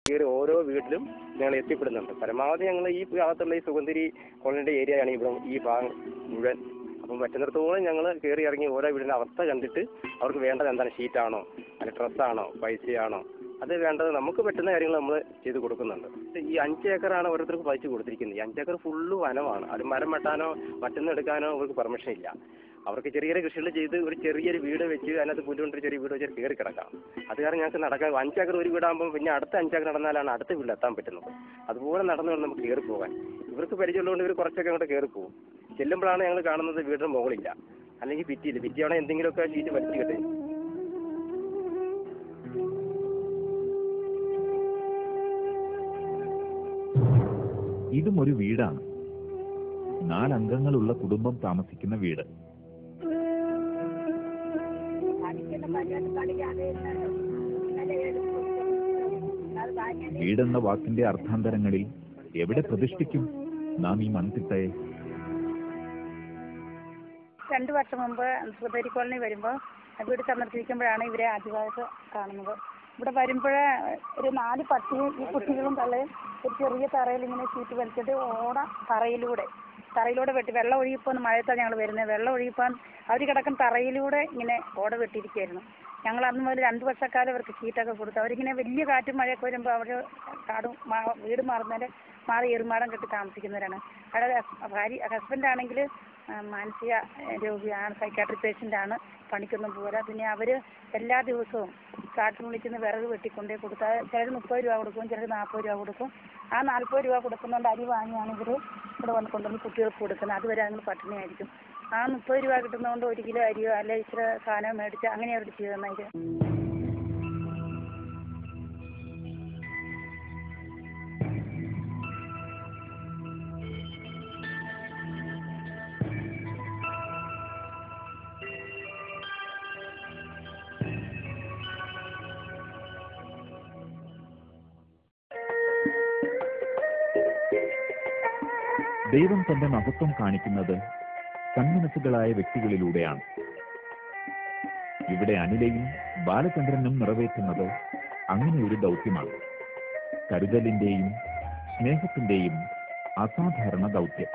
കയറി ഓരോ വീട്ടിലും ഞങ്ങൾ എത്തിപ്പെടുന്നുണ്ട്. പരമാവധി ഞങ്ങൾ ഈ ഭാഗത്തുള്ള ഈ സുഗന്ധിരി കോളനിയുടെ ഏരിയയാണ് ഇവിടെ ഈ ഭാഗം മുഴുവൻ. അപ്പം പറ്റുന്നിടത്തോളം ഞങ്ങൾ കയറി ഇറങ്ങി ഓരോ വീടിൻ്റെ അവസ്ഥ കണ്ടിട്ട് അവർക്ക് വേണ്ടത് എന്താണ്, ഷീറ്റാണോ അല്ലെ ഡ്രസ്സാണോ പൈസയാണോ, അത് വേണ്ടത് നമുക്ക് പറ്റുന്ന കാര്യങ്ങൾ നമ്മൾ ചെയ്ത് കൊടുക്കുന്നുണ്ട്. ഈ 5 ഏക്കറാണ് ഓരോരുത്തർക്ക് പതിച്ച് കൊടുത്തിരിക്കുന്നത്. ഈ 5 ഏക്കർ ഫുള്ള് വനമാണ്. അത് മരം വെട്ടാനോ മറ്റൊന്നും എടുക്കാനോ അവർക്ക് പെർമിഷൻ ഇല്ല. അവർക്ക് ചെറിയ ചെറിയ കൃഷികൾ ചെയ്ത് ഒരു ചെറിയൊരു വീട് വെച്ച് അതിനകത്ത് പുല്ലുകൊണ്ടൊരു ചെറിയ വീട് വെച്ച് കയറി കിടക്കാം. അത് കാരണം ഞങ്ങൾക്ക് നടക്കാൻ 5 ഏക്കർ ഒരു വീടാകുമ്പോൾ പിന്നെ അടുത്ത 5 ഏക്കർ നടന്നാലാണ് അടുത്ത വീട്ടിൽ എത്താൻ പറ്റുന്നത്. അതുപോലെ നടന്നു വേണം നമുക്ക് കയറി പോകാൻ. ഇവർക്ക് പരിചയമുള്ളതുകൊണ്ട് ഇവർ കുറച്ചൊക്കെ അങ്ങോട്ട് കയറി പോകും. ചെല്ലുമ്പോഴാണ് ഞങ്ങൾ കാണുന്നത് വീടിന് മുകളില്ല, അല്ലെങ്കിൽ ഭിത്തിയില്ല. ഭിത്തിയാണെങ്കിൽ എന്തെങ്കിലുമൊക്കെ ഷീറ്റ് വലിച്ചു കിട്ടേ. ഇതും ഒരു വീടാണ്. 4 അംഗങ്ങളുള്ള കുടുംബം താമസിക്കുന്ന വീട്. വീടെന്ന വാക്കിന്റെ അർത്ഥാന്തരങ്ങളിൽ എവിടെ പ്രതിഷ്ഠിക്കും നാം ഈ മൺതിട്ടയെ? 2 വർഷം മുമ്പ് സുഗന്ധിരി കോളനി വരുമ്പോൾ വീട് സന്ദർശിക്കുമ്പോഴാണ് ഇവരെ ആദ്യമായിട്ട് കാണുന്നത്. ഇവിടെ വരുമ്പോൾ ഒരു 4 പട്ടിയും ഈ കുട്ടികളും തള്ളയും ഒരു ചെറിയ തറയിൽ ഇങ്ങനെ ചീറ്റ് വലിച്ചിട്ട് തറയിലൂടെ വെട്ടി വെള്ളം ഒഴുകിപ്പോന്ന് മഴയത്താണ് ഞങ്ങൾ വരുന്നത്. വെള്ളം ഒഴുകിപ്പോൻ അവർ കിടക്കുന്ന തറയിലൂടെ ഇങ്ങനെ ഓട വെട്ടിയിരിക്കുകയായിരുന്നു. ഞങ്ങൾ അന്ന് മുതൽ 2 വർഷക്കാലം അവർക്ക് ഷീറ്റൊക്കെ കൊടുത്തു. അവരിങ്ങനെ വലിയ കാറ്റും മഴയൊക്കെ വരുമ്പോൾ അവർ വീട് മാറി എറുമാടം കെട്ടി താമസിക്കുന്നവരാണ്. അവരുടെ ഹസ്ബൻഡാണെങ്കിൽ മാനസിക രോഗിയാണ്, സൈക്കാട്രി പേഷ്യൻ്റാണ്, പണിക്കൊന്നും പോരാ. പിന്നെ അവർ എല്ലാ ദിവസവും കാട്ടിൽ വിളിക്കുന്ന വിറക് വെട്ടിക്കൊണ്ടേ കൊടുത്താൽ ചിലർ 30 രൂപ കൊടുക്കും, ചിലർ 40 രൂപ കൊടുക്കും. ആ 40 രൂപ കൊടുക്കുന്നതുകൊണ്ട് അരി വാങ്ങിയാണ് ഇവർ ഇവിടെ വന്ന് കൊണ്ടുവന്ന് കുട്ടികൾക്ക് കൊടുക്കുന്നത്. അതുവരെ ഞങ്ങൾ പട്ടിണിയായിരിക്കും. ആ 30 രൂപ കിട്ടുന്നതുകൊണ്ട് 1 കിലോ അരിയോ അല്ലെ ഇച്ചിരി സാധനം മേടിച്ച് അങ്ങനെ അവർ ചെയ്യുന്നത്. ദൈവം തന്റെ മഹത്വം കാണിക്കുന്നത് സന്മനസ്സുകളായ വ്യക്തികളിലൂടെയാണ്. ഇവിടെ അനിലയും ബാലചന്ദ്രനും നിറവേറ്റുന്നത് അങ്ങനെ ഒരു ദൗത്യമാണ്. കരുതലിന്റെയും സ്നേഹത്തിന്റെയും അസാധാരണ ദൗത്യം.